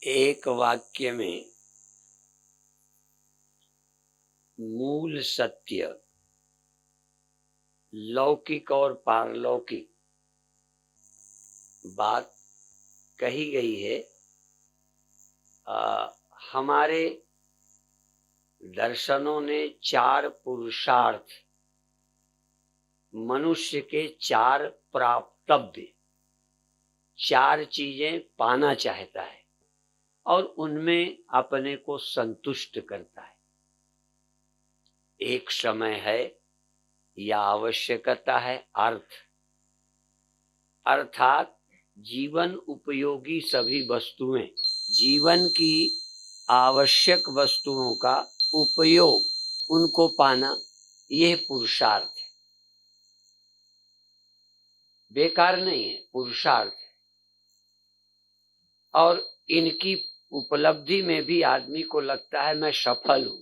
एक वाक्य में मूल सत्य लौकिक और पारलौकिक बात कही गई है। हमारे दर्शनों ने चार पुरुषार्थ, मनुष्य के चार प्राप्तव्य, चार चीजें पाना चाहता है और उनमें अपने को संतुष्ट करता है। एक समय है या आवश्यकता है अर्थ, अर्थात जीवन उपयोगी सभी वस्तुएं, जीवन की आवश्यक वस्तुओं का उपयोग, उनको पाना, यह पुरुषार्थ है। बेकार नहीं है, पुरुषार्थ है। और इनकी उपलब्धि में भी आदमी को लगता है मैं सफल हूं,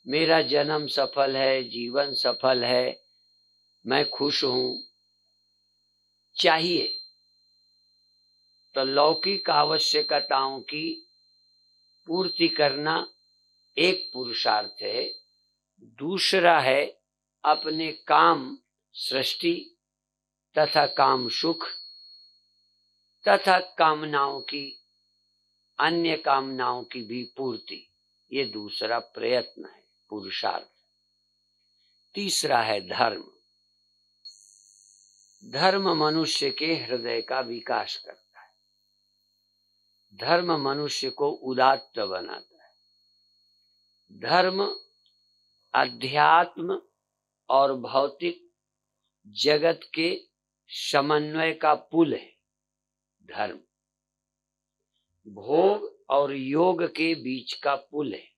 मेरा जन्म सफल है, जीवन सफल है, मैं खुश हूं। चाहिए तो लौकिक आवश्यकताओं की पूर्ति करना एक पुरुषार्थ है। दूसरा है अपने काम, सृष्टि तथा काम सुख तथा कामनाओं की, अन्य कामनाओं की भी पूर्ति, ये दूसरा प्रयत्न है, पुरुषार्थ। तीसरा है धर्म। धर्म मनुष्य के हृदय का विकास करता है। धर्म मनुष्य को उदात्त बनाता है। धर्म अध्यात्म और भौतिक जगत के समन्वय का पुल है। धर्म भोग और योग के बीच का पुल है।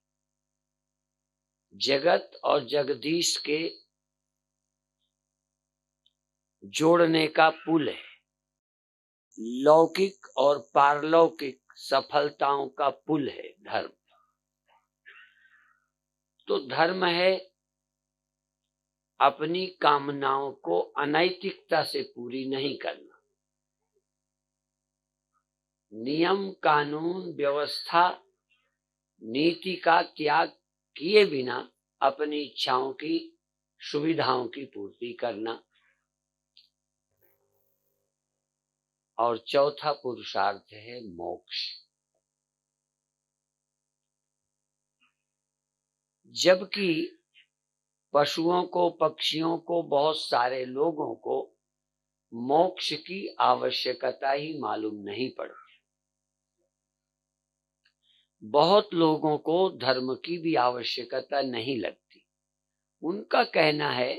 जगत और जगदीश के जोड़ने का पुल है। लौकिक और पारलौकिक सफलताओं का पुल है धर्म। तो धर्म है अपनी कामनाओं को अनैतिकता से पूरी नहीं करना, नियम कानून व्यवस्था नीति का त्याग किए बिना अपनी इच्छाओं की, सुविधाओं की पूर्ति करना। और चौथा पुरुषार्थ है मोक्ष। जबकि पशुओं को, पक्षियों को, बहुत सारे लोगों को मोक्ष की आवश्यकता ही मालूम नहीं पड़ती। बहुत लोगों को धर्म की भी आवश्यकता नहीं लगती। उनका कहना है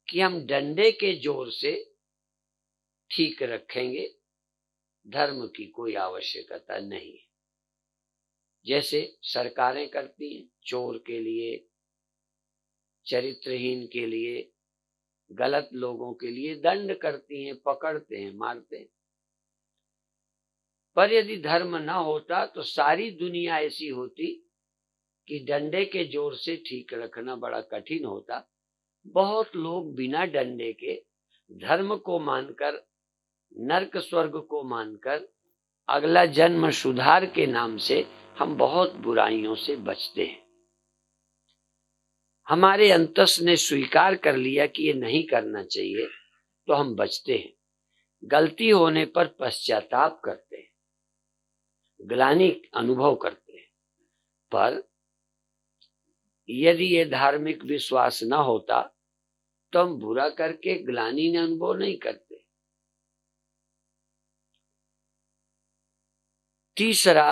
कि हम डंडे के जोर से ठीक रखेंगे, धर्म की कोई आवश्यकता नहीं है। जैसे सरकारें करती हैं, चोर के लिए, चरित्रहीन के लिए, गलत लोगों के लिए दंड करती हैं, पकड़ते हैं, मारते हैं। पर यदि धर्म न होता तो सारी दुनिया ऐसी होती कि डंडे के जोर से ठीक रखना बड़ा कठिन होता। बहुत लोग बिना डंडे के धर्म को मानकर, नरक स्वर्ग को मानकर, अगला जन्म सुधार के नाम से हम बहुत बुराइयों से बचते हैं। हमारे अंतस ने स्वीकार कर लिया कि ये नहीं करना चाहिए, तो हम बचते हैं। गलती होने पर पश्चाताप करते हैं, ग्लानि अनुभव करते हैं। पर यदि ये धार्मिक विश्वास न होता तो हम बुरा करके ग्लानि अनुभव नहीं करते। तीसरा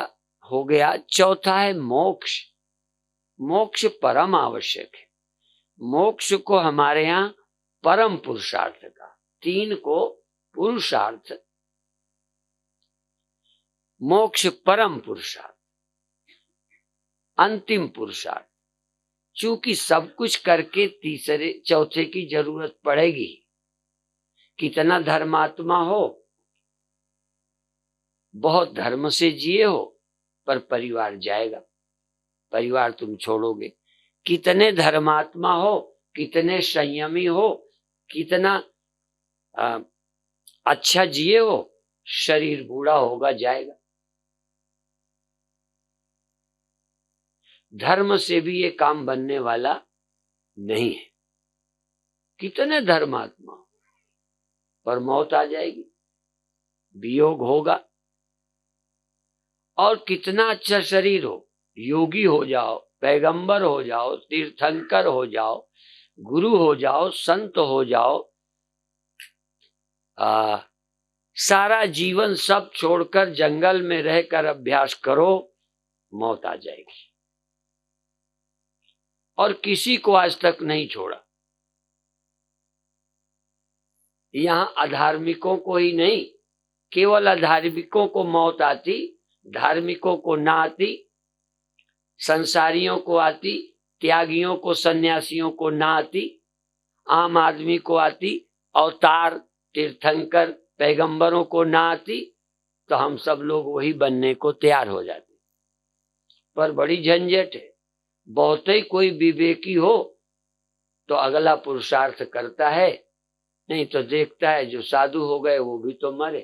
हो गया। चौथा है मोक्ष। मोक्ष परम आवश्यक है। मोक्ष को हमारे यहाँ परम पुरुषार्थ का, तीन को पुरुषार्थ, मोक्ष परम पुरुषार्थ, अंतिम पुरुषार्थ। चूंकि सब कुछ करके तीसरे चौथे की जरूरत पड़ेगी। कितना धर्मात्मा हो, बहुत धर्म से जिए हो, पर परिवार जाएगा, परिवार तुम छोड़ोगे। कितने धर्मात्मा हो, कितने संयमी हो, कितना अच्छा जिए हो, शरीर बूढ़ा होगा जाएगा। धर्म से भी ये काम बनने वाला नहीं है। कितने धर्मात्मा, पर मौत आ जाएगी, वियोग होगा। और कितना अच्छा शरीर हो, योगी हो जाओ, पैगंबर हो जाओ, तीर्थंकर हो जाओ, गुरु हो जाओ, संत हो जाओ, सारा जीवन सब छोड़कर जंगल में रहकर अभ्यास करो, मौत आ जाएगी। और किसी को आज तक नहीं छोड़ा। यहां अधार्मिकों को ही नहीं, केवल अधार्मिकों को मौत आती, धार्मिकों को ना आती, संसारियों को आती, त्यागियों को, सन्यासियों को ना आती, आम आदमी को आती, अवतार तीर्थंकर पैगंबरों को ना आती, तो हम सब लोग वही बनने को तैयार हो जाते। पर बड़ी झंझट है। बहुत ही कोई विवेकी हो तो अगला पुरुषार्थ करता है, नहीं तो देखता है जो साधु हो गए वो भी तो मरे,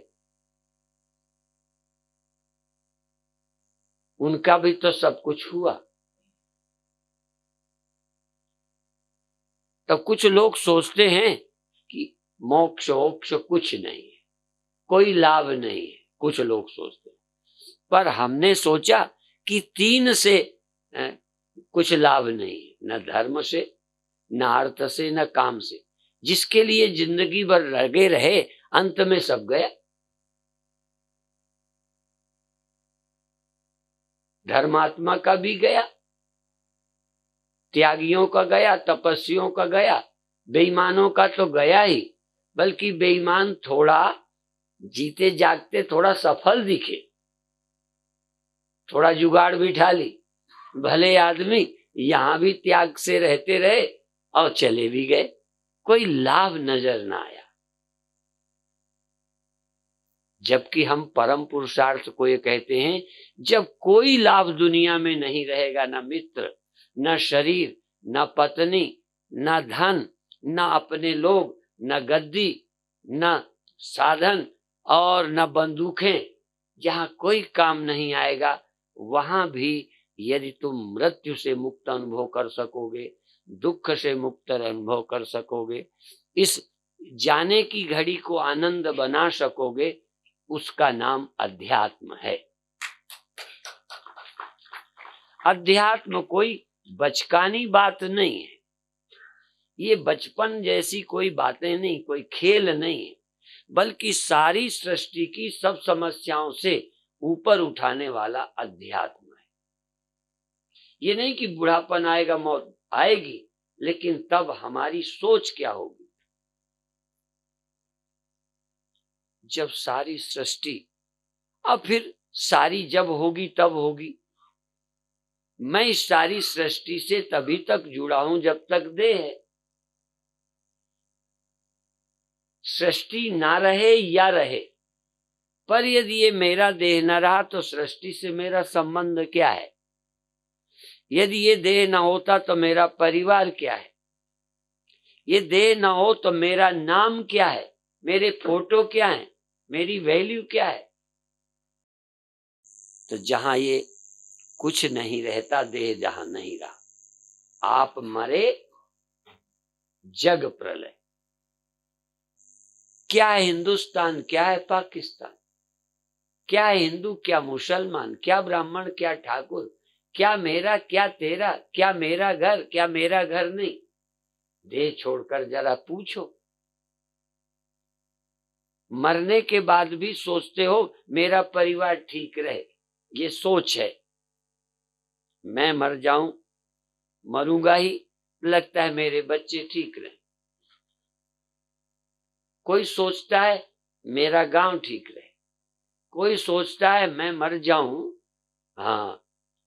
उनका भी तो सब कुछ हुआ। तो कुछ लोग सोचते हैं कि मोक्ष वोक्ष कुछ नहीं है, कोई लाभ नहीं है, कुछ लोग सोचते हैं। पर हमने सोचा कि 3 से कुछ लाभ नहीं है, न धर्म से, न अर्थ से, न काम से। जिसके लिए जिंदगी भर लगे रहे, अंत में सब गया। धर्मात्मा का भी गया, त्यागियों का गया, तपस्वियों का गया, बेईमानों का तो गया ही। बल्कि बेईमान थोड़ा जीते जागते थोड़ा सफल दिखे, थोड़ा जुगाड़ बिठा ली, भले आदमी यहां भी त्याग से रहते रहे और चले भी गए, कोई लाभ नजर ना आया। जबकि हम परम पुरुषार्थ को ये कहते हैं, जब कोई लाभ दुनिया में नहीं रहेगा, न मित्र, न शरीर, न पत्नी, न धन, न अपने लोग, न गद्दी, न साधन और न बंदूकें, जहां कोई काम नहीं आएगा, वहां भी यदि तुम मृत्यु से मुक्त अनुभव कर सकोगे, दुख से मुक्त अनुभव कर सकोगे, इस जाने की घड़ी को आनंद बना सकोगे, उसका नाम अध्यात्म है। अध्यात्म कोई बचकानी बात नहीं है, ये बचपन जैसी कोई बातें नहीं, कोई खेल नहीं है, बल्कि सारी सृष्टि की सब समस्याओं से ऊपर उठाने वाला अध्यात्म है। ये नहीं कि बुढ़ापन आएगा, मौत आएगी, लेकिन तब हमारी सोच क्या होगी। जब सारी सृष्टि, अब फिर सारी जब होगी तब होगी। मैं इस सारी सृष्टि से तभी तक जुड़ा हूं जब तक देह है। सृष्टि ना रहे या रहे, पर यदि ये मेरा देह न रहा तो सृष्टि से मेरा संबंध क्या है? यदि ये देह न होता तो मेरा परिवार क्या है? ये देह न हो तो मेरा नाम क्या है, मेरे फोटो क्या है, मेरी वैल्यू क्या है? तो जहां ये कुछ नहीं रहता, देह जहां नहीं रहा, आप मरे, जग प्रलय। क्या है हिंदुस्तान, क्या है पाकिस्तान, क्या है हिंदू, क्या मुसलमान, क्या ब्राह्मण, क्या ठाकुर, क्या मेरा, क्या तेरा, क्या मेरा घर, क्या मेरा घर नहीं? देह छोड़कर जरा पूछो। मरने के बाद भी सोचते हो मेरा परिवार ठीक रहे, ये सोच है। मैं मर जाऊं, मरूंगा ही, लगता है मेरे बच्चे ठीक रहे। कोई सोचता है मेरा गांव ठीक रहे, कोई सोचता है मैं मर जाऊं, हाँ,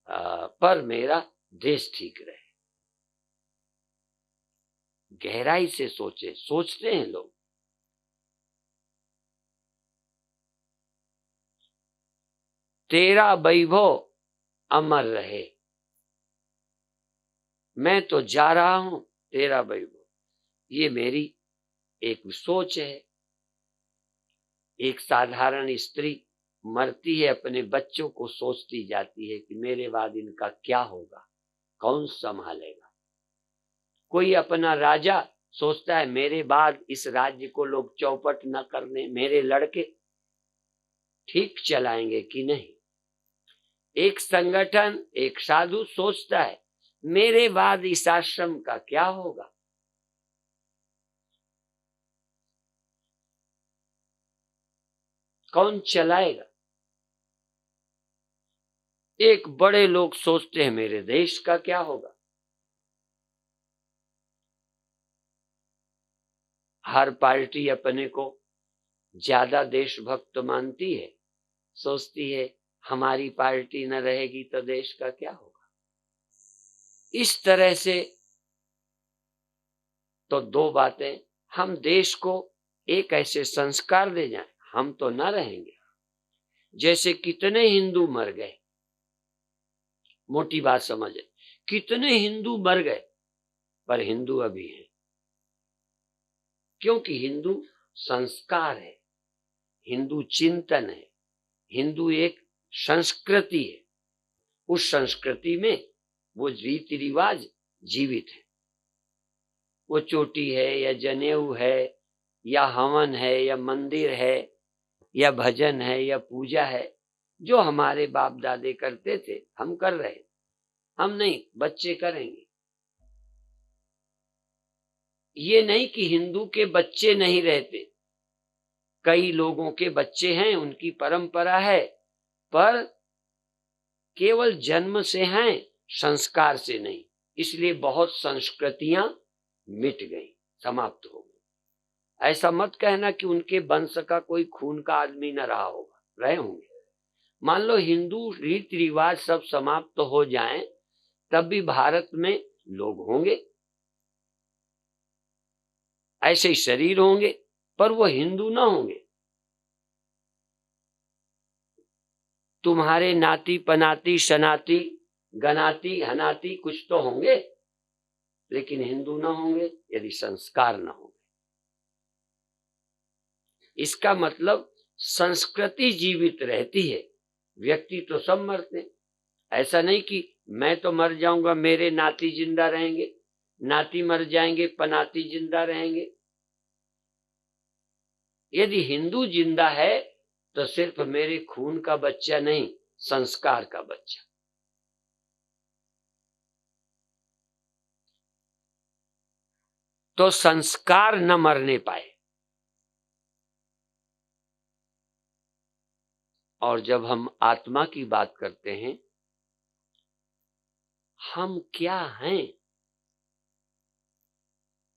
पर मेरा देश ठीक रहे। गहराई से सोचते हैं लोग। तेरा वैभव अमर रहे, मैं तो जा रहा हूं, तेरा वैभव, ये मेरी एक सोच है। एक साधारण स्त्री मरती है, अपने बच्चों को सोचती जाती है कि मेरे बाद इनका क्या होगा, कौन संभालेगा। कोई अपना राजा सोचता है मेरे बाद इस राज्य को लोग चौपट न करने, मेरे लड़के ठीक चलाएंगे कि नहीं। एक संगठन, एक साधु सोचता है मेरे बाद इस आश्रम का क्या होगा। कौन चलाएगा। एक बड़े लोग सोचते हैं मेरे देश का क्या होगा। हर पार्टी अपने को ज्यादा देशभक्त मानती है, सोचती है हमारी पार्टी न रहेगी तो देश का क्या होगा। इस तरह से तो दो बातें, हम देश को एक ऐसे संस्कार दे जाएं, हम तो न रहेंगे। जैसे कितने हिंदू मर गए, मोटी बात समझे, कितने हिंदू मर गए पर हिंदू अभी हैं। क्योंकि हिंदू संस्कार है, हिंदू चिंतन है, हिंदू एक संस्कृति है। उस संस्कृति में वो रीति रिवाज जीवित है। वो चोटी है या जनेऊ है या हवन है या मंदिर है या भजन है या पूजा है, जो हमारे बाप दादे करते थे हम कर रहे, हम नहीं, बच्चे करेंगे। ये नहीं कि हिंदू के बच्चे नहीं रहते, कई लोगों के बच्चे हैं, उनकी परंपरा है, पर केवल जन्म से हैं, संस्कार से नहीं। इसलिए बहुत संस्कृतियां मिट गई, समाप्त हो गई। ऐसा मत कहना कि उनके वंश का कोई खून का आदमी न रहा होगा, रहे होंगे। मान लो हिंदू रीति रिवाज सब समाप्त हो जाएं, तब भी भारत में लोग होंगे, ऐसे शरीर होंगे, पर वो हिंदू ना होंगे। तुम्हारे नाती पनाती शनाती गनाती हनाती कुछ तो होंगे, लेकिन हिंदू ना होंगे यदि संस्कार ना होंगे। इसका मतलब संस्कृति जीवित रहती है, व्यक्ति तो सब मरते। ऐसा नहीं कि मैं तो मर जाऊंगा मेरे नाती जिंदा रहेंगे, नाती मर जाएंगे पनाती जिंदा रहेंगे। यदि हिंदू जिंदा है तो सिर्फ मेरे खून का बच्चा नहीं, संस्कार का बच्चा। तो संस्कार न मरने पाए। और जब हम आत्मा की बात करते हैं, हम क्या हैं,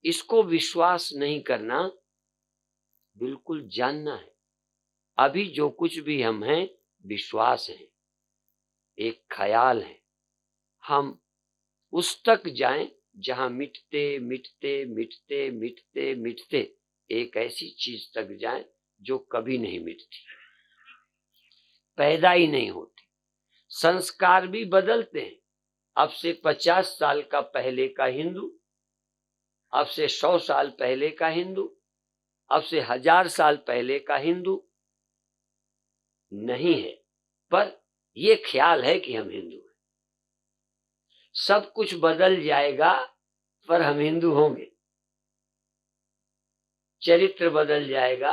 इसको विश्वास नहीं करना, बिल्कुल जानना है। अभी जो कुछ भी हम हैं विश्वास है, एक ख्याल है। हम उस तक जाएं जहां मिटते मिटते मिटते मिटते मिटते एक ऐसी चीज तक जाएं जो कभी नहीं मिटती, पैदा ही नहीं होती। संस्कार भी बदलते हैं। अब से 50 साल का पहले का हिंदू, अब से 100 साल पहले का हिंदू, अब से 1000 साल पहले का हिंदू नहीं है, पर यह ख्याल है कि हम हिंदू हैं। सब कुछ बदल जाएगा पर हम हिंदू होंगे। चरित्र बदल जाएगा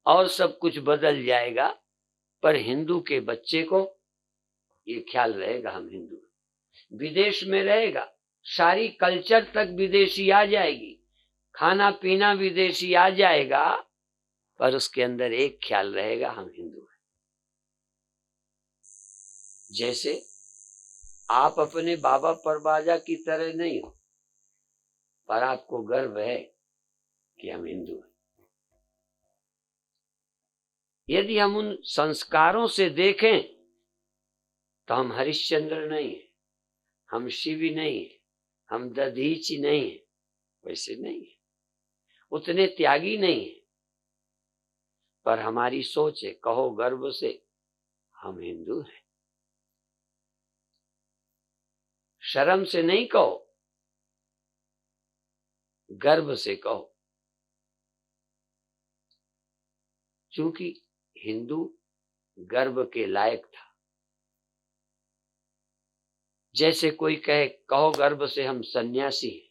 और सब कुछ बदल जाएगा, पर हिंदू के बच्चे को ये ख्याल रहेगा हम हिंदू हैं। विदेश में रहेगा, सारी कल्चर तक विदेशी आ जाएगी, खाना पीना विदेशी आ जाएगा, पर उसके अंदर एक ख्याल रहेगा हम हिंदू हैं। जैसे आप अपने बाबा परबाजा की तरह नहीं हो, पर आपको गर्व है कि हम हिंदू हैं। यदि हम उन संस्कारों से देखें तो हम हरिश्चंद्र नहीं है, हम शिवी नहीं है, हम दधीची नहीं है, वैसे नहीं है, उतने त्यागी नहीं है, पर हमारी सोच है, कहो गर्व से हम हिंदू हैं। शर्म से नहीं कहो, गर्व से कहो। क्योंकि हिंदू गर्व के लायक था। जैसे कोई कहे कहो गर्व से हम सन्यासी हैं,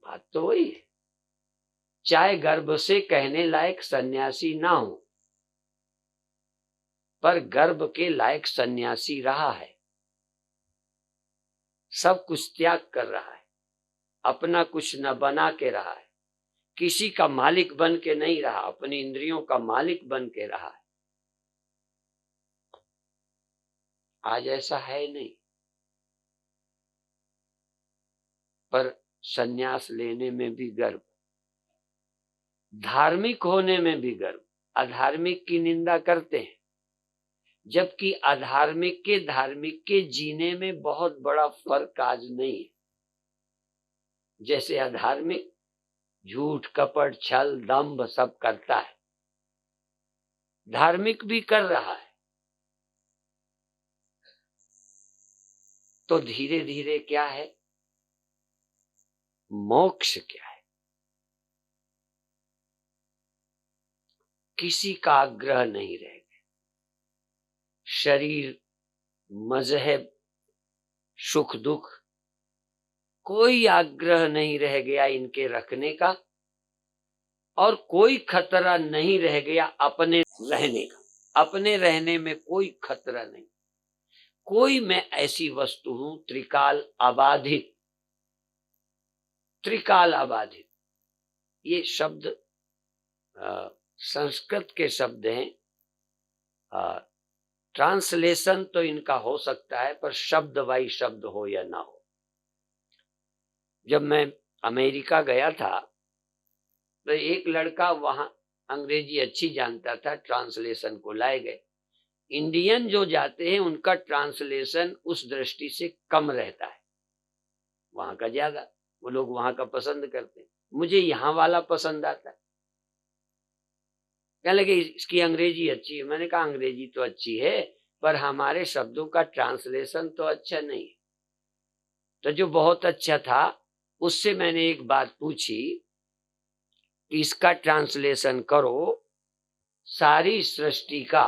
बात तो वही है। चाहे गर्व से कहने लायक सन्यासी ना हो, पर गर्व के लायक सन्यासी रहा है। सब कुछ त्याग कर रहा है, अपना कुछ न बना के रहा है, किसी का मालिक बन के नहीं रहा, अपनी इंद्रियों का मालिक बन के रहा है। आज ऐसा है नहीं, पर सन्यास लेने में भी गर्व, धार्मिक होने में भी गर्व। अधार्मिक की निंदा करते हैं, जबकि अधार्मिक के धार्मिक के जीने में बहुत बड़ा फर्क आज नहीं है। जैसे अधार्मिक झूठ कपट छल दंभ सब करता है, धार्मिक भी कर रहा है। तो धीरे धीरे क्या है, मोक्ष क्या है, किसी का आग्रह नहीं रह गया। शरीर, मजहब, सुख दुख, कोई आग्रह नहीं रह गया इनके रखने का, और कोई खतरा नहीं रह गया अपने रहने का। अपने रहने में कोई खतरा नहीं। कोई मैं ऐसी वस्तु हूं त्रिकाल अबाधित, त्रिकाल अबाधित। ये शब्द संस्कृत के शब्द हैं, ट्रांसलेशन तो इनका हो सकता है, पर शब्द वाई शब्द हो या ना हो। जब मैं अमेरिका गया था तो एक लड़का वहां अंग्रेजी अच्छी जानता था, ट्रांसलेशन को लाए गए। इंडियन जो जाते हैं उनका ट्रांसलेशन उस दृष्टि से कम रहता है, वहां का ज्यादा, वो लोग वहां का पसंद करते हैं। मुझे यहाँ वाला पसंद आता है। कहने लगे इसकी अंग्रेजी अच्छी है। मैंने कहा अंग्रेजी तो अच्छी है, पर हमारे शब्दों का ट्रांसलेशन तो अच्छा नहीं है। तो जो बहुत अच्छा था उससे मैंने एक बात पूछी कि इसका ट्रांसलेशन करो, सारी सृष्टि का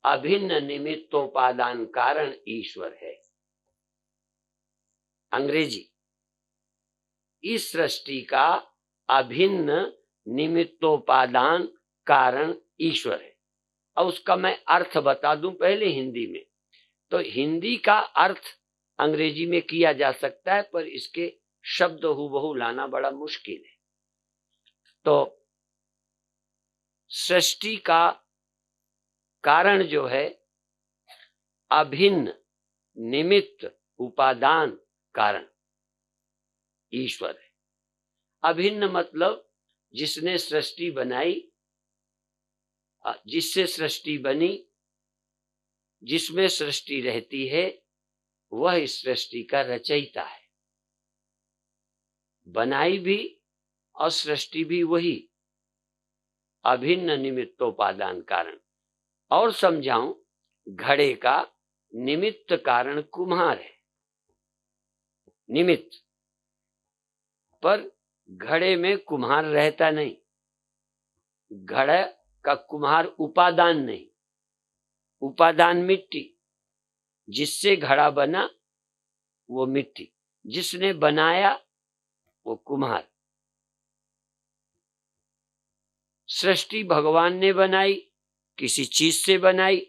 अभिन्न निमित्तोपादान कारण ईश्वर है। अंग्रेजी, इस सृष्टि का अभिन्न निमित्तोपादान कारण ईश्वर है। अब उसका मैं अर्थ बता दूं पहले हिंदी में। तो हिंदी का अर्थ अंग्रेजी में किया जा सकता है, पर इसके शब्द हूबहू लाना बड़ा मुश्किल है। तो सृष्टि का कारण जो है अभिन्न निमित्त उपादान कारण ईश्वर है। अभिन्न मतलब जिसने सृष्टि बनाई, जिससे सृष्टि बनी, जिसमें सृष्टि रहती है, वह इस सृष्टि का रचयिता है। बनाई भी और सृष्टि भी वही, अभिन्न निमित्तोपादान कारण। और समझाऊं, घड़े का निमित्त कारण कुम्हार है, निमित्त, पर घड़े में कुम्हार रहता नहीं। घड़ा का कुम्हार उपादान नहीं, उपादान मिट्टी, जिससे घड़ा बना वो मिट्टी, जिसने बनाया वो कुम्हार। सृष्टि भगवान ने बनाई, किसी चीज से बनाई,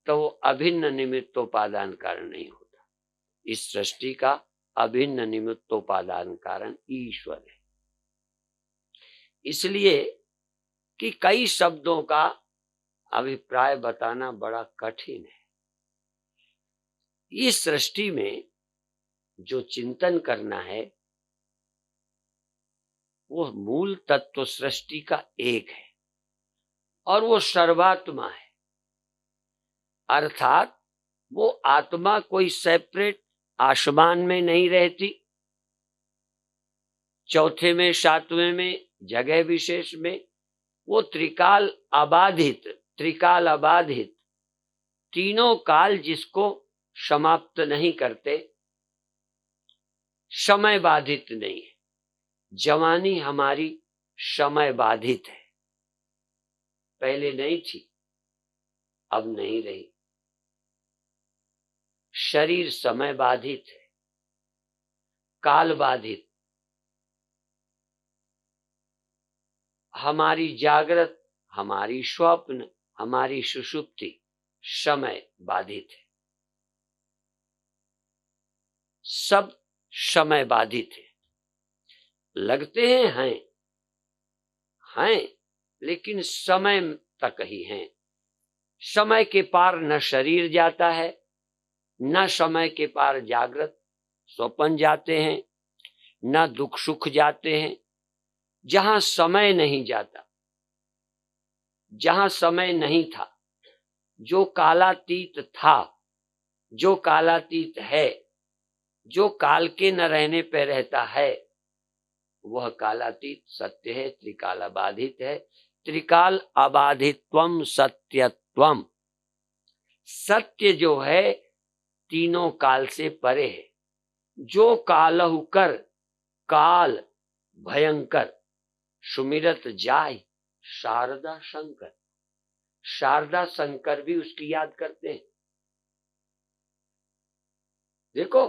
तो वो अभिन्न निमित्तोपादान कारण नहीं होता। इस सृष्टि का अभिन्न निमित्तोपादान कारण ईश्वर है। इसलिए कि कई शब्दों का अभिप्राय बताना बड़ा कठिन है। इस सृष्टि में जो चिंतन करना है वो मूल तत्व सृष्टि का एक है, और वो सर्वात्मा है। अर्थात वो आत्मा कोई सेपरेट आसमान में नहीं रहती, चौथे में सातवें में जगह विशेष में, वो त्रिकाल अबाधित, त्रिकाल अबाधित, तीनों काल जिसको समाप्त नहीं करते, समय बाधित नहीं है। जवानी हमारी समय बाधित है, पहले नहीं थी, अब नहीं रही। शरीर समय बाधित है, काल बाधित। हमारी जागृत, हमारी स्वप्न, हमारी सुषुप्ति समय बाधित है, सब समय बाधित है। लगते हैं लेकिन समय तक ही हैं। समय के पार न शरीर जाता है, न समय के पार जागृत स्वप्न जाते हैं, न दुख सुख जाते हैं। जहां समय नहीं जाता, जहां समय नहीं था, जो कालातीत था, जो कालातीत है, जो काल के न रहने पे रहता है, वह कालातीत सत्य है, त्रिकाल अबाधित है। त्रिकाल अबाधित्वम सत्यत्वम। सत्य जो है तीनों काल से परे है। जो कालहु कर काल भयंकर, सुमिरत जाय शारदा शंकर। शारदा शंकर भी उसकी याद करते हैं। देखो,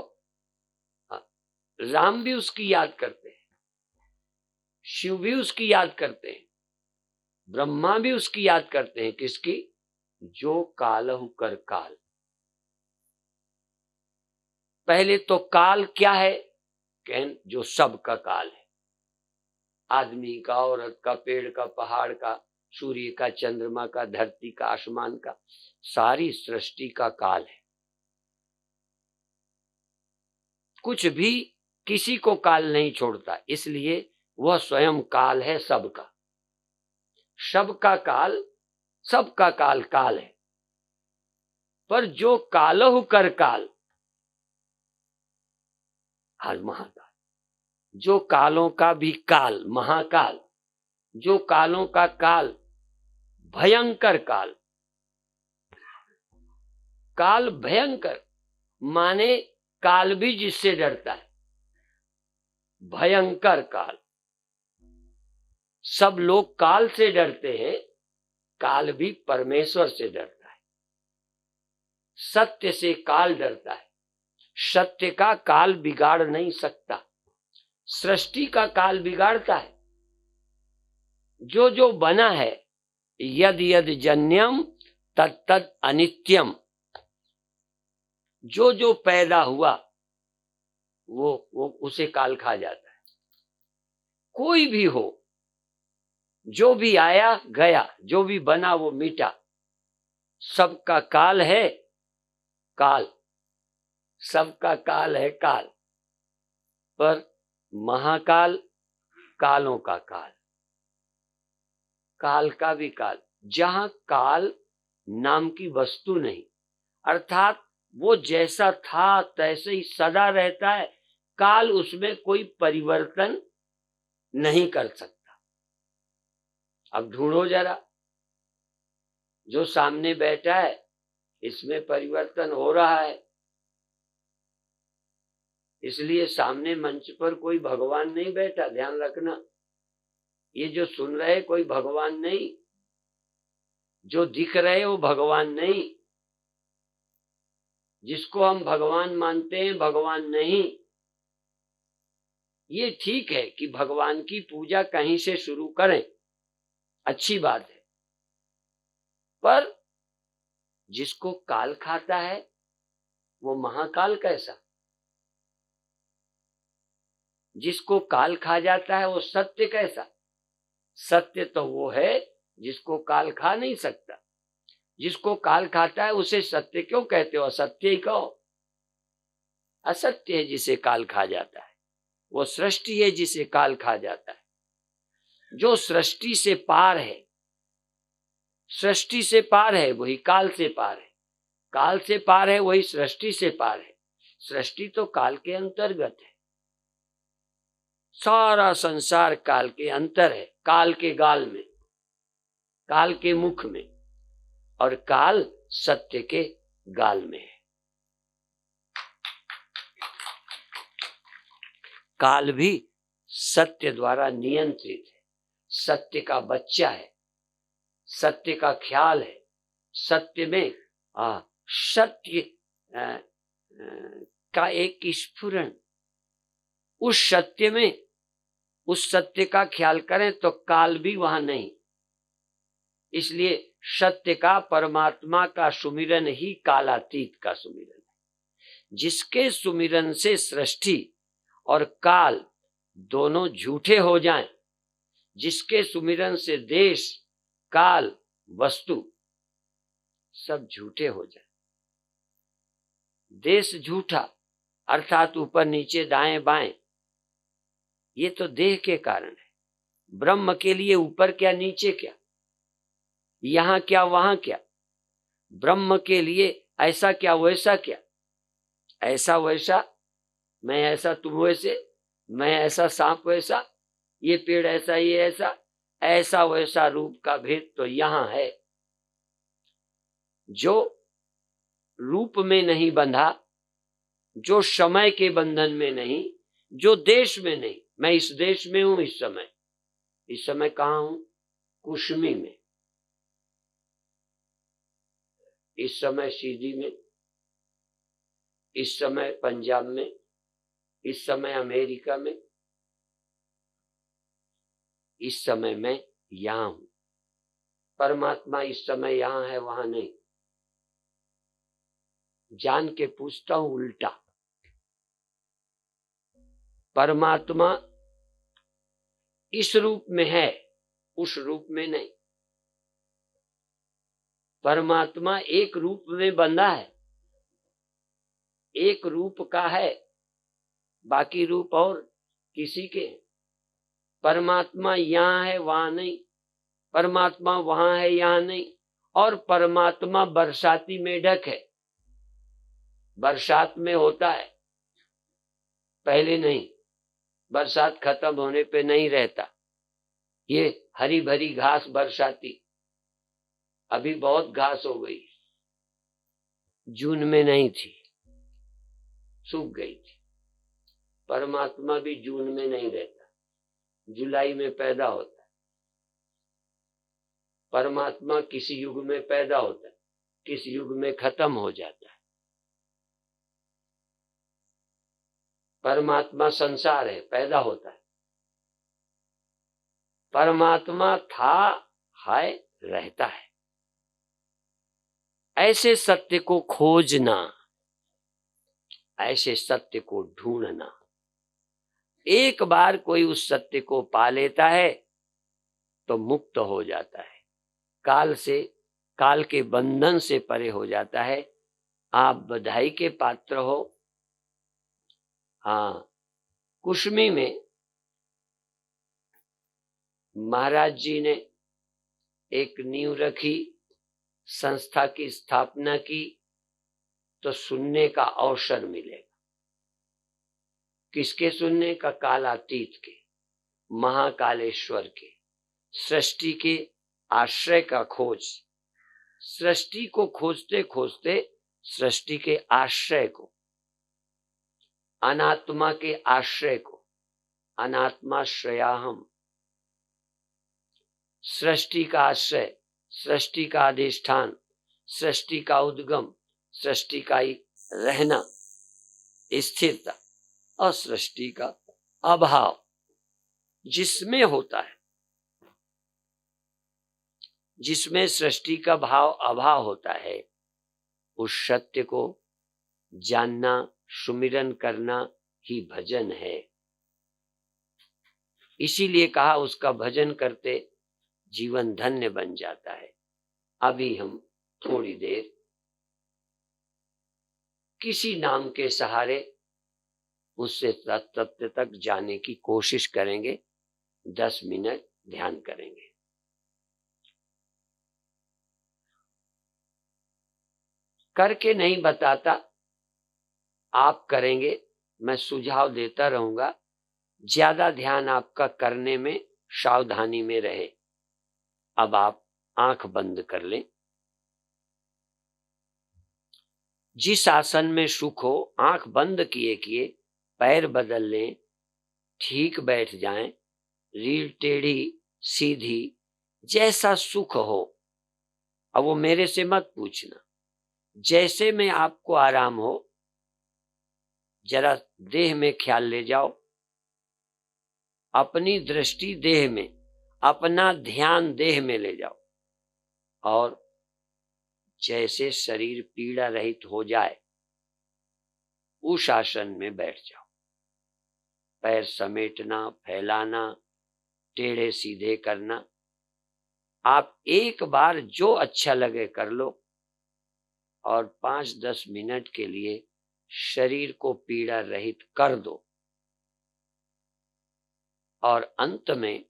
राम भी उसकी याद करते हैं, शिव भी उसकी याद करते हैं, ब्रह्मा भी उसकी याद करते हैं। किसकी? जो कालहु कर काल। पहले तो काल क्या है? जो सब का काल है। आदमी का, औरत का, पेड़ का, पहाड़ का, सूर्य का, चंद्रमा का, धरती का, आसमान का, सारी सृष्टि का काल है। कुछ भी किसी को काल नहीं छोड़ता, इसलिए वह स्वयं काल है सबका। सबका काल, सबका काल काल है। पर जो कालहु कर काल, आज महाकाल, जो कालों का भी काल, महाकाल, जो कालों का काल, भयंकर काल। काल भयंकर माने काल भी जिससे डरता है, भयंकर काल। सब लोग काल से डरते हैं, काल भी परमेश्वर से डरता है। सत्य से काल डरता है। सत्य का काल बिगाड़ नहीं सकता, सृष्टि का काल बिगाड़ता है। जो जो बना है, यद यद जन्यम तत् तत् अनित्यम। जो जो पैदा हुआ वो उसे काल खा जाता है। कोई भी हो, जो भी आया गया, जो भी बना वो मिटा, सबका काल है काल, सबका काल है काल। पर महाकाल कालों का काल, काल का भी काल। जहां काल नाम की वस्तु नहीं, अर्थात वो जैसा था तैसे ही सदा रहता है, काल उसमें कोई परिवर्तन नहीं कर सकता। अब ढूंढो जरा, जो सामने बैठा है इसमें परिवर्तन हो रहा है। इसलिए सामने मंच पर कोई भगवान नहीं बैठा, ध्यान रखना। ये जो सुन रहे कोई भगवान नहीं, जो दिख रहे वो भगवान नहीं, जिसको हम भगवान मानते हैं भगवान नहीं। ये ठीक है कि भगवान की पूजा कहीं से शुरू करें, अच्छी बात है, पर जिसको काल खाता है वो महाकाल कैसा? जिसको काल खा जाता है वो सत्य कैसा? सत्य तो वो है जिसको काल खा नहीं सकता। जिसको काल खाता है उसे सत्य क्यों कहते हो? असत्य ही कहो। असत्य है जिसे काल खा जाता है, वो सृष्टि है जिसे काल खा जाता है। जो सृष्टि से पार है, सृष्टि से पार है वही काल से पार है, काल से पार है वही सृष्टि से पार है। सृष्टि तो काल के अंतर्गत है, सारा संसार काल के अंतर है, काल के गाल में, काल के मुख में, और काल सत्य के गाल में है। काल भी सत्य द्वारा नियंत्रित है, सत्य का बच्चा है, सत्य का ख्याल है, सत्य में सत्य का एक स्फुरण, उस सत्य में उस सत्य का ख्याल करें तो काल भी वहां नहीं। इसलिए सत्य का, परमात्मा का सुमिरन ही कालातीत का सुमिरन है, जिसके सुमिरन से सृष्टि और काल दोनों झूठे हो जाएं, जिसके सुमिरन से देश, काल, वस्तु सब झूठे हो जाएं। देश झूठा अर्थात ऊपर नीचे दाएं बाएं, ये तो देह के कारण है। ब्रह्म के लिए ऊपर क्या नीचे क्या, यहां क्या वहां क्या। ब्रह्म के लिए ऐसा क्या वैसा क्या, ऐसा वैसा, मैं ऐसा तुम वैसे, मैं ऐसा सांप वैसा, ये पेड़ ऐसा ये ऐसा, ऐसा वैसा रूप का भेद तो यहां है। जो रूप में नहीं बंधा, जो समय के बंधन में नहीं, जो देश में नहीं, मैं इस देश में हूं इस समय कहां हूं, कुशमी में, इस समय सीधी में, इस समय पंजाब में, इस समय अमेरिका में, इस समय मैं यहां हूं। परमात्मा इस समय यहां है वहां नहीं। जान के पूछता हूं उल्टा, परमात्मा इस रूप में है, उस रूप में नहीं। परमात्मा एक रूप में बंधा है, एक रूप का है, बाकी रूप और किसी के। परमात्मा यहां है वहां नहीं, परमात्मा वहां है यहां नहीं। और परमात्मा बरसाती मेढक है, बरसात में होता है, पहले नहीं। बरसात खत्म होने पे नहीं रहता। ये हरी भरी घास बरसाती, अभी बहुत घास हो गई, जून में नहीं थी, सूख गई थी। परमात्मा भी जून में नहीं रहता, जुलाई में पैदा होता है। परमात्मा किसी युग में पैदा होता है, किसी युग में खत्म हो जाता है। परमात्मा संसार है, पैदा होता है। परमात्मा था, है, रहता है। ऐसे सत्य को खोजना, ऐसे सत्य को ढूंढना। एक बार कोई उस सत्य को पा लेता है तो मुक्त हो जाता है, काल से, काल के बंधन से परे हो जाता है। आप बधाई के पात्र हो। हाँ, कुशमी में महाराज जी ने एक नींव रखी, संस्था की स्थापना की, तो सुनने का अवसर मिलेगा। किसके सुनने का? कालातीत के, महाकालेश्वर के, सृष्टि के आश्रय का खोज। सृष्टि को खोजते खोजते सृष्टि के आश्रय को, अनात्मा के आश्रय को, अनात्माश्रयाहम, सृष्टि का आश्रय, सृष्टि का अधिष्ठान, सृष्टि का उद्गम, सृष्टि का रहना, स्थिरता, और सृष्टि का अभाव जिसमें होता है, जिसमें सृष्टि का भाव अभाव होता है, उस सत्य को जानना, सुमिरन करना ही भजन है। इसीलिए कहा उसका भजन करते जीवन धन्य बन जाता है। अभी हम थोड़ी देर किसी नाम के सहारे उससे तत्व तक जाने की कोशिश करेंगे। 10 मिनट ध्यान करेंगे। करके नहीं बताता, आप करेंगे, मैं सुझाव देता रहूंगा। ज्यादा ध्यान आपका करने में, सावधानी में रहे। अब आप आंख बंद कर लें। जिस आसन में सुख हो, आंख बंद किए किए पैर बदल लें, ठीक बैठ जाएं, रीढ़ टेढ़ी सीधी, जैसा सुख हो अब वो मेरे से मत पूछना, जैसे में आपको आराम हो जरा देह में ख्याल ले जाओ, अपनी दृष्टि देह में, अपना ध्यान देह में ले जाओ और जैसे शरीर पीड़ा रहित हो जाए उस आसन में बैठ जाओ। पैर समेटना, फैलाना, टेढ़े सीधे करना, आप एक बार जो अच्छा लगे कर लो और 5-10 मिनट के लिए शरीर को पीड़ा रहित कर दो और अंत में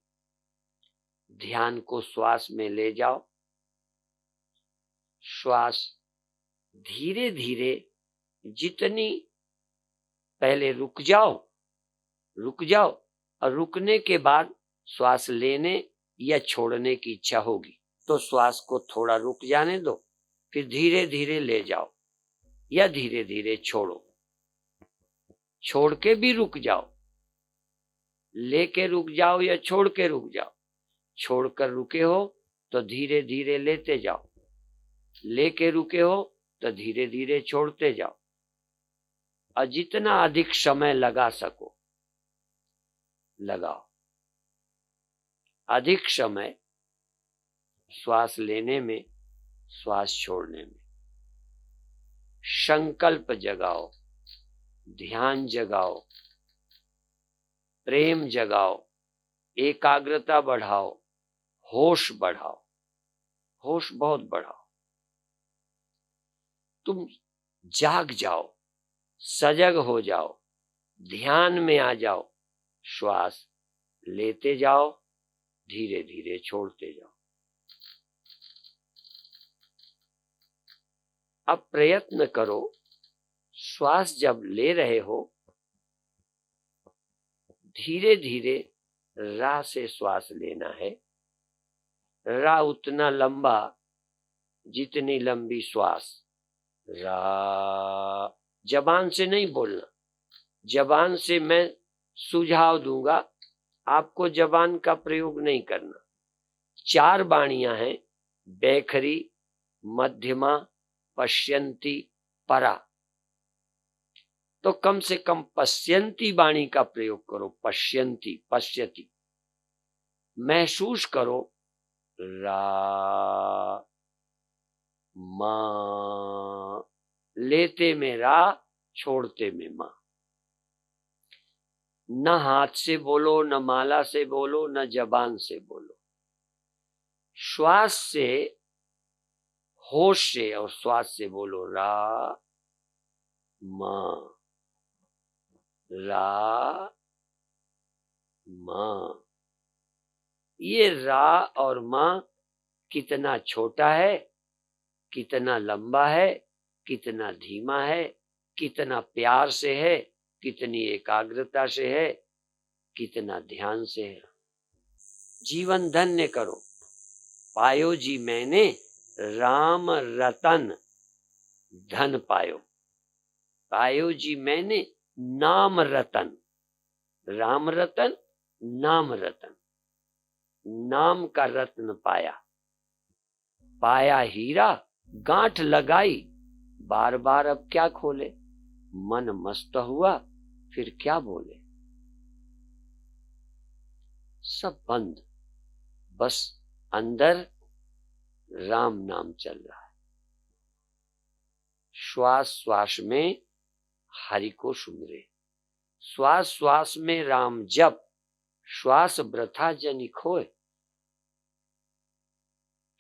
ध्यान को श्वास में ले जाओ। श्वास धीरे धीरे, जितनी पहले रुक जाओ और रुकने के बाद श्वास लेने या छोड़ने की इच्छा होगी तो श्वास को थोड़ा रुक जाने दो, फिर धीरे धीरे ले जाओ या धीरे धीरे छोड़ो। छोड़ के भी रुक जाओ, लेके रुक जाओ या छोड़ के रुक जाओ। छोड़कर रुके हो तो धीरे धीरे लेते जाओ, लेके रुके हो तो धीरे धीरे छोड़ते जाओ और जितना अधिक समय लगा सको लगाओ। अधिक समय श्वास लेने में, श्वास छोड़ने में। संकल्प जगाओ, ध्यान जगाओ, प्रेम जगाओ, एकाग्रता बढ़ाओ, होश बढ़ाओ, होश बहुत बढ़ाओ। तुम जाग जाओ, सजग हो जाओ, ध्यान में आ जाओ। श्वास लेते जाओ, धीरे धीरे छोड़ते जाओ। अब प्रयत्न करो, श्वास जब ले रहे हो धीरे धीरे रा से श्वास लेना है। रा उतना लंबा जितनी लंबी श्वास। रा जबान से नहीं बोलना, जबान से मैं सुझाव दूंगा, आपको जबान का प्रयोग नहीं करना। 4 वाणियां हैं, बैखरी, मध्यमा, पश्यंती, परा। तो कम से कम पश्यंती वाणी का प्रयोग करो। पश्यंती, पश्यति, महसूस करो। रा, मा, लेते में रा, छोड़ते में मा। न हाथ से बोलो, न माला से बोलो, न जबान से बोलो। श्वास से, होश से और श्वास से बोलो। रा, मा, रा, मा। ये रा और मा कितना छोटा है, कितना लंबा है, कितना धीमा है, कितना प्यार से है, कितनी एकाग्रता से है, कितना ध्यान से है। जीवन धन्य करो। पायो जी मैंने राम रतन धन पायो। पायो जी मैंने नाम रतन। राम रतन, नाम रतन। नाम का रत्न पाया। पाया हीरा, गांठ लगाई, बार बार अब क्या खोले। मन मस्त हुआ, फिर क्या बोले। सब बंद, बस अंदर राम नाम चल रहा है। श्वास श्वास में हरि को सुमरे, श्वास श्वास में राम जप। श्वास वृथा जनि खोए।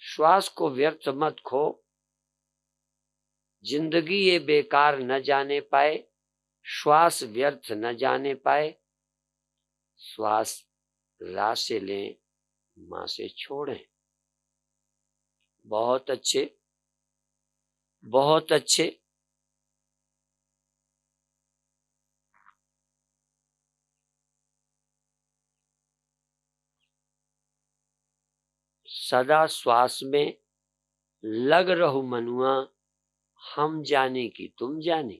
श्वास को व्यर्थ मत खो। जिंदगी ये बेकार न जाने पाए, श्वास व्यर्थ न जाने पाए। श्वास रा से लें, मां से छोड़ें। बहुत अच्छे, बहुत अच्छे। सदा श्वास में लग रहू मनुआ, हम जाने कि तुम जाने।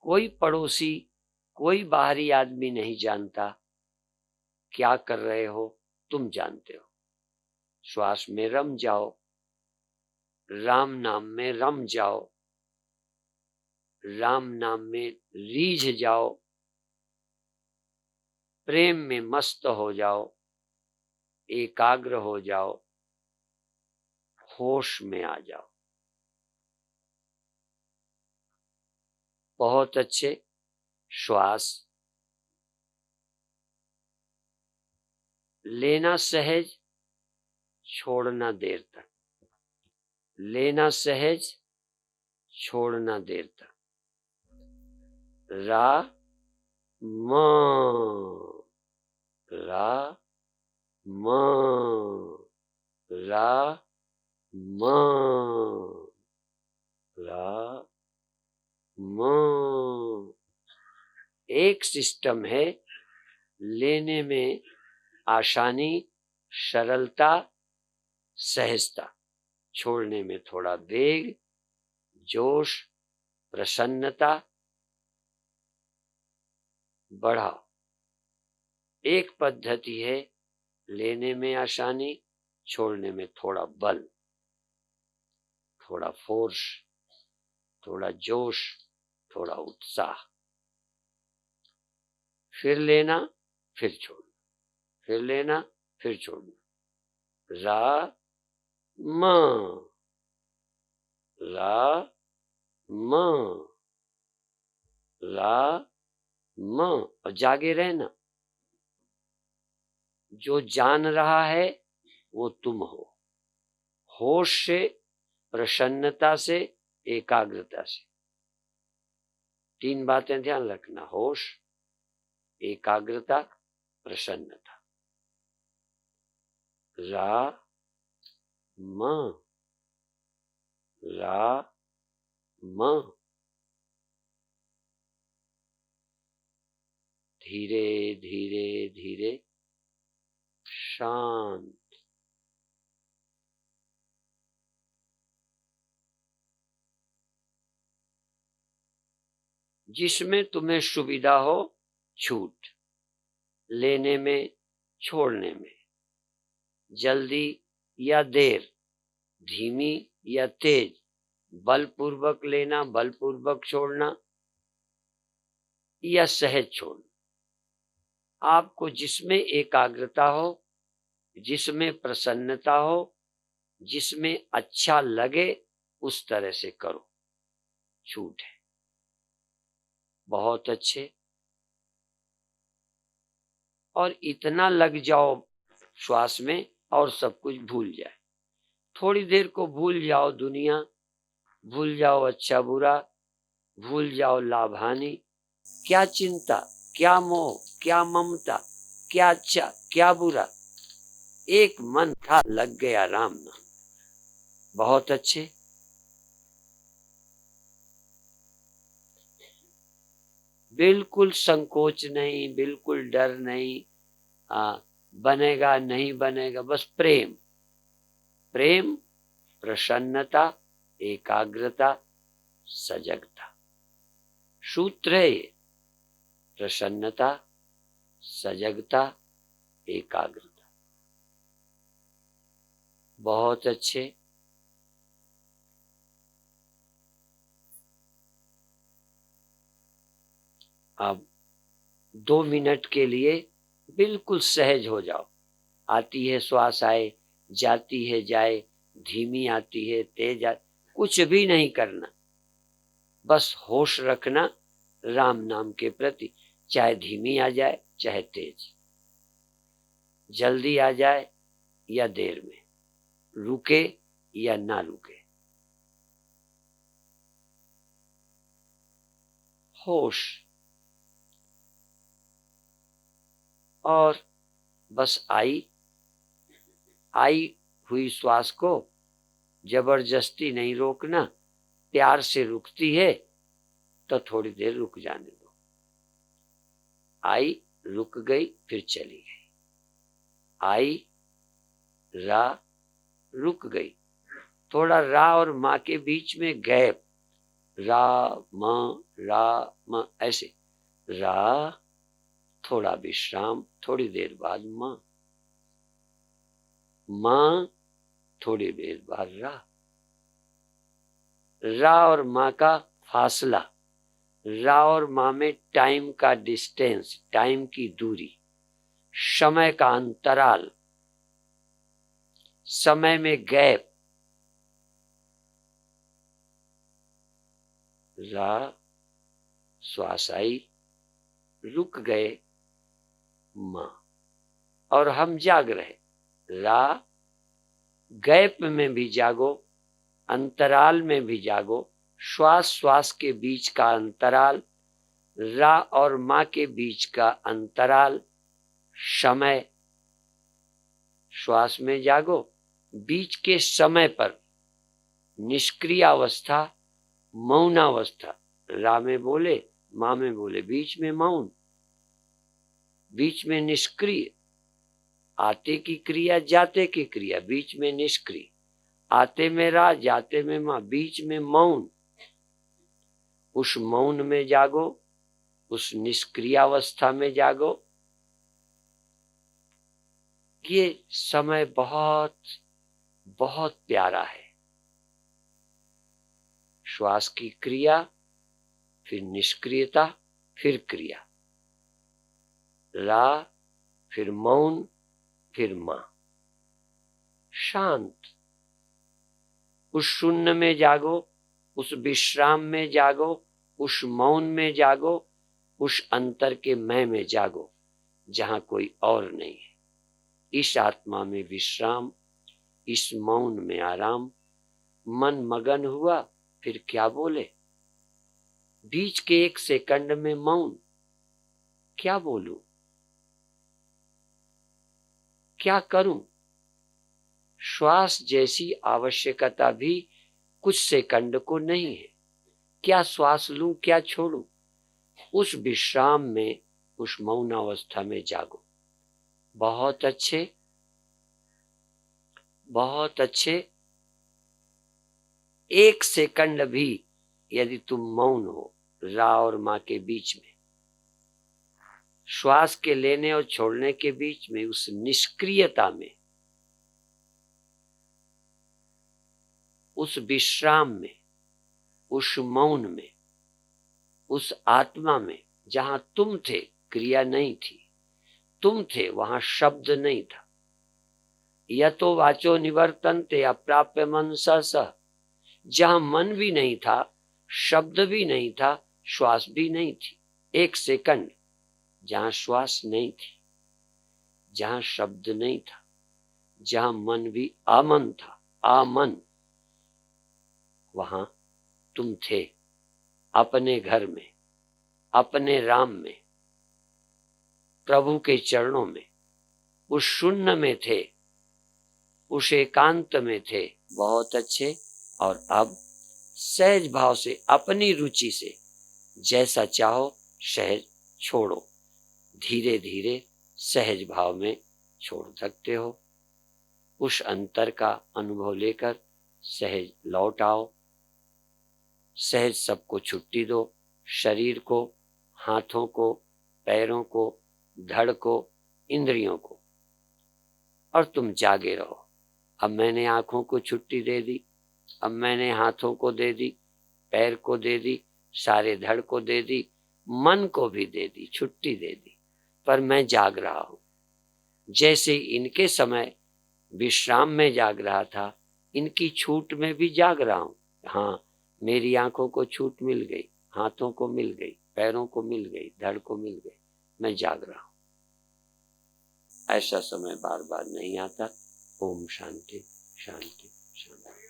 कोई पड़ोसी, कोई बाहरी आदमी नहीं जानता क्या कर रहे हो, तुम जानते हो। श्वास में रम जाओ, राम नाम में रम जाओ, राम नाम में रीझ जाओ, प्रेम में मस्त हो जाओ, एकाग्र हो जाओ, होश में आ जाओ। बहुत अच्छे। श्वास लेना सहज, छोड़ना देर तक, लेना सहज, छोड़ना देर तक। रा म, रा म, रा म, रा म। एक सिस्टम है, लेने में आसानी, सरलता, सहजता, छोड़ने में थोड़ा वेग, जोश, प्रसन्नता। बढ़ाओ। एक पद्धति है, लेने में आसानी, छोड़ने में थोड़ा बल, थोड़ा फोर्स, थोड़ा जोश, थोड़ा उत्साह। फिर लेना, फिर छोड़ना, फिर लेना, फिर छोड़ना। रा म, रा म, रा म। और जागे रहना। जो जान रहा है वो तुम हो। होश से, प्रसन्नता से, एकाग्रता से। 3 बातें ध्यान रखना, होश, एकाग्रता, प्रसन्नता। रा म, रा म। धीरे धीरे धीरे शांत। जिसमें तुम्हें सुविधा हो, छूट। लेने में, छोड़ने में, जल्दी या देर, धीमी या तेज, बलपूर्वक लेना, बलपूर्वक छोड़ना या सहज छोड़ना। आपको जिसमें एकाग्रता हो, जिसमें प्रसन्नता हो, जिसमें अच्छा लगे, उस तरह से करो। छूट है। बहुत अच्छे। और इतना लग जाओ श्वास में और सब कुछ भूल जाए। थोड़ी देर को भूल जाओ दुनिया, भूल जाओ अच्छा बुरा, भूल जाओ लाभ हानि। क्या चिंता, क्या मोह, क्या ममता, क्या अच्छा, क्या बुरा। एक मन था, लग गया राम नाम। बहुत अच्छे। बिल्कुल संकोच नहीं, बिल्कुल डर नहीं। बनेगा नहीं बनेगा, बस प्रेम, प्रेम, प्रसन्नता, एकाग्रता, सजगता। सूत्र है ये, प्रसन्नता, सजगता, एकाग्रता। बहुत अच्छे। अब 2 मिनट के लिए बिल्कुल सहज हो जाओ। आती है श्वास आए, जाती है जाए, धीमी आती है तेज आए, कुछ भी नहीं करना। बस होश रखना राम नाम के प्रति। चाहे धीमी आ जाए, चाहे तेज, जल्दी आ जाए या देर में, रुके या ना रुके। होश। और बस आई हुई श्वास को जबरदस्ती नहीं रोकना। प्यार से रुकती है तो थोड़ी देर रुक जाने दो। आई, रुक गई, फिर चली गई। आई, रा, रुक गई। थोड़ा रा और माँ के बीच में गैप, रा म, ऐसे। रा, थोड़ा विश्राम, थोड़ी देर बाद माँ। माँ थोड़ी देर बाद रा और माँ का फासला, रा और माँ में टाइम का डिस्टेंस, टाइम की दूरी, समय का अंतराल, समय में गैप। रा, श्वास आई, रुक गए माँ, और हम जाग रहे। रा, गैप में भी जागो, अंतराल में भी जागो, श्वास श्वास के बीच का अंतराल, रा और माँ के बीच का अंतराल, समय, श्वास में जागो, बीच के समय पर निष्क्रिय अवस्था, मौनावस्था, रा में बोले, माँ में बोले, बीच में मौन, बीच में निष्क्रिय, आते की क्रिया जाते की क्रिया, बीच में निष्क्रिय, आते में रा, जाते में माँ, बीच में मौन। उस मौन में जागो, उस निष्क्रियावस्था में जागो। ये समय बहुत बहुत प्यारा है। श्वास की क्रिया, फिर निष्क्रियता, फिर क्रिया, रा, फिर मौन, फिर माँ, शांत। उस शून्य में जागो, उस विश्राम में जागो, उस मौन में जागो, उस अंतर के मैं में जागो जहां कोई और नहीं है। इस आत्मा में विश्राम, इस मौन में आराम। मन मगन हुआ, फिर क्या बोले? बीच के 1 सेकंड में मौन, क्या बोलूं, क्या करूं? श्वास जैसी आवश्यकता भी कुछ सेकंड को नहीं है। क्या श्वास लूं, क्या छोड़ूं? उस विश्राम में, उस मौन अवस्था में जागो। बहुत अच्छे, बहुत अच्छे। 1 सेकंड भी यदि तुम मौन हो, रा और माँ के बीच में, श्वास के लेने और छोड़ने के बीच में, उस निष्क्रियता में, उस विश्राम में, उस मौन में, उस आत्मा में जहां तुम थे, क्रिया नहीं थी, तुम थे, वहां शब्द नहीं था। यतो वाचो निवर्तन्ते अप्राप्य मनसा सह, जहां मन भी नहीं था, शब्द भी नहीं था, श्वास भी नहीं थी। 1 सेकंड जहां श्वास नहीं थी, जहां शब्द नहीं था, जहां मन भी आमन था, आमन, वहां तुम थे, अपने घर में, अपने राम में, प्रभु के चरणों में, उस शून्य में थे, उस एकांत में थे। बहुत अच्छे। और अब सहज भाव से, अपनी रुचि से, जैसा चाहो सहज छोड़ो। धीरे धीरे सहज भाव में छोड़ सकते हो। उस अंतर का अनुभव लेकर सहज लौट आओ। सहज सबको छुट्टी दो, शरीर को, हाथों को, पैरों को, धड़ को, इंद्रियों को, और तुम जागे रहो। अब मैंने आंखों को छुट्टी दे दी, अब मैंने हाथों को दे दी, पैर को दे दी, सारे धड़ को दे दी, मन को भी दे दी, छुट्टी दे दी, पर मैं जाग रहा हूं। जैसे इनके समय विश्राम में जाग रहा था, इनकी छूट में भी जाग रहा हूं। हाँ, मेरी आंखों को छूट मिल गई, हाथों को मिल गई, पैरों को मिल गई, धड़ को मिल गई, मैं जाग रहा हूं। ऐसा समय बार बार नहीं आता। ओम शांति शांति शांति।